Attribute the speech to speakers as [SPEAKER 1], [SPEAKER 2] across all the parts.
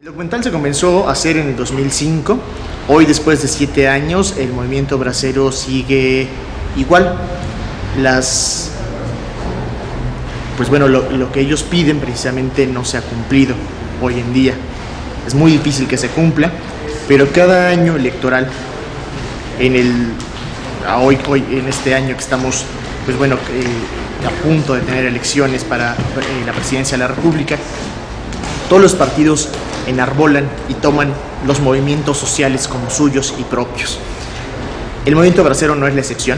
[SPEAKER 1] El documental se comenzó a hacer en el 2005. Hoy, después de 7 años, el movimiento bracero sigue igual. Lo que ellos piden precisamente no se ha cumplido hoy en día. Es muy difícil que se cumpla, pero cada año electoral, en este año que estamos a punto de tener elecciones para la presidencia de la República, todos los partidos enarbolan y toman los movimientos sociales como suyos y propios. El movimiento bracero no es la excepción.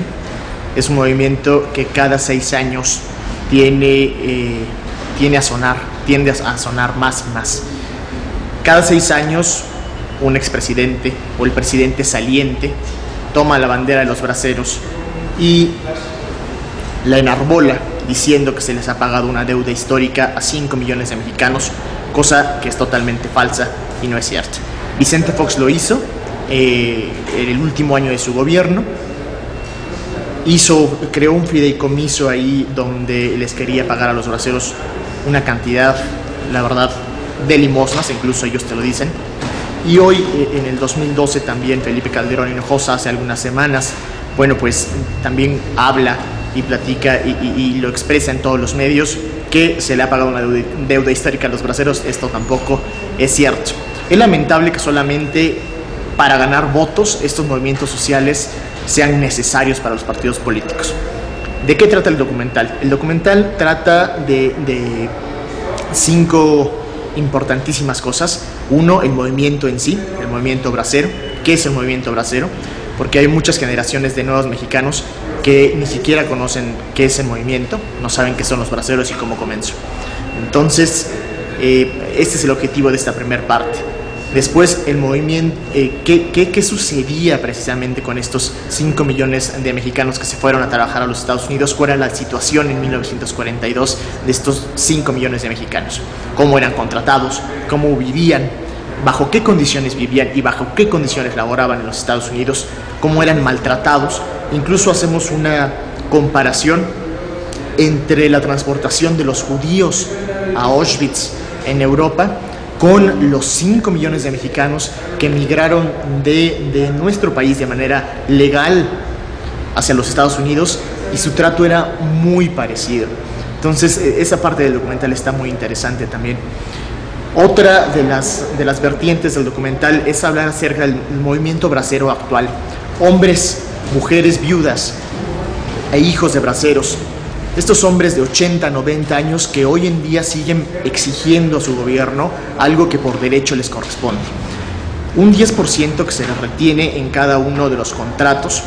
[SPEAKER 1] Es un movimiento que cada 6 años tiende a sonar más y más. Cada 6 años un expresidente o el presidente saliente toma la bandera de los braceros y la enarbola diciendo que se les ha pagado una deuda histórica a 5 millones de mexicanos, cosa que es totalmente falsa y no es cierta. Vicente Fox lo hizo en el último año de su gobierno. Creó un fideicomiso ahí donde les quería pagar a los braceros una cantidad, la verdad, de limosnas, incluso ellos te lo dicen. Y hoy, en el 2012, también Felipe Calderón Hinojosa, hace algunas semanas, también habla y platica y lo expresa en todos los medios que se le ha pagado una deuda histórica a los braceros. Esto tampoco es cierto. Es lamentable que solamente para ganar votos estos movimientos sociales sean necesarios para los partidos políticos. ¿De qué trata el documental? El documental trata de 5 importantísimas cosas. 1, el movimiento en sí, el movimiento bracero. ¿Qué es el movimiento bracero? Porque hay muchas generaciones de nuevos mexicanos que ni siquiera conocen qué es el movimiento, no saben qué son los braceros y cómo comenzó. Entonces, este es el objetivo de esta primera parte. Después, el movimiento, ¿qué sucedía precisamente con estos 5 millones de mexicanos que se fueron a trabajar a los Estados Unidos? ¿Cuál era la situación en 1942 de estos 5 millones de mexicanos? ¿Cómo eran contratados? ¿Cómo vivían? ¿Bajo qué condiciones vivían y bajo qué condiciones laboraban en los Estados Unidos? ¿Cómo eran maltratados? Incluso hacemos una comparación entre la transportación de los judíos a Auschwitz en Europa con los 5 millones de mexicanos que emigraron de nuestro país de manera legal hacia los Estados Unidos, y su trato era muy parecido. Entonces, esa parte del documental está muy interesante también. Otra de las vertientes del documental es hablar acerca del movimiento bracero actual. Hombres, mujeres viudas e hijos de braceros. Estos hombres de 80, 90 años que hoy en día siguen exigiendo a su gobierno algo que por derecho les corresponde. Un 10% que se les retiene en cada uno de los contratos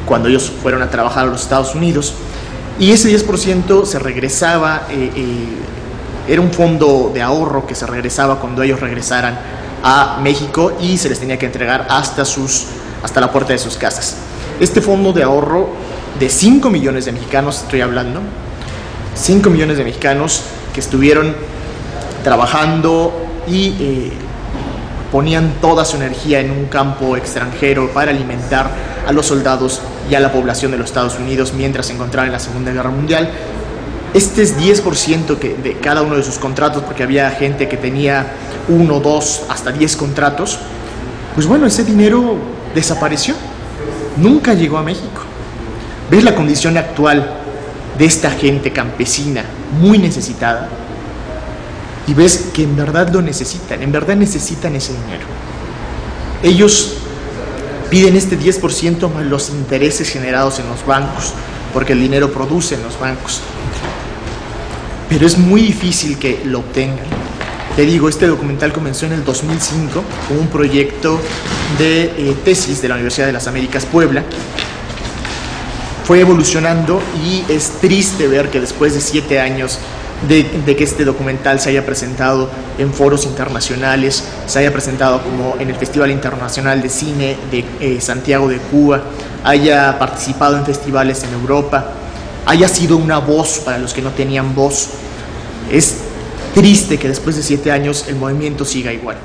[SPEAKER 1] cuando ellos fueron a trabajar a los Estados Unidos. Y ese 10% se regresaba, era un fondo de ahorro que se regresaba cuando ellos regresaran a México y se les tenía que entregar hasta la puerta de sus casas. Este fondo de ahorro de 5 millones de mexicanos, estoy hablando, 5 millones de mexicanos que estuvieron trabajando y ponían toda su energía en un campo extranjero para alimentar a los soldados y a la población de los Estados Unidos mientras se encontraban en la Segunda Guerra Mundial. Este es 10% de cada uno de sus contratos, porque había gente que tenía 1, 2, hasta 10 contratos. Ese dinero desapareció, nunca llegó a México. ¿Ves la condición actual de esta gente campesina muy necesitada? Y ves que en verdad lo necesitan, en verdad necesitan ese dinero. Ellos piden este 10% más los intereses generados en los bancos, porque el dinero produce en los bancos. Pero es muy difícil que lo obtengan. Te digo, este documental comenzó en el 2005 con un proyecto de tesis de la Universidad de las Américas Puebla. Fue evolucionando y es triste ver que después de 7 años de que este documental se haya presentado en foros internacionales, se haya presentado como en el Festival Internacional de Cine de Santiago de Cuba, haya participado en festivales en Europa, haya sido una voz para los que no tenían voz. Es triste que después de 7 años el movimiento siga igual.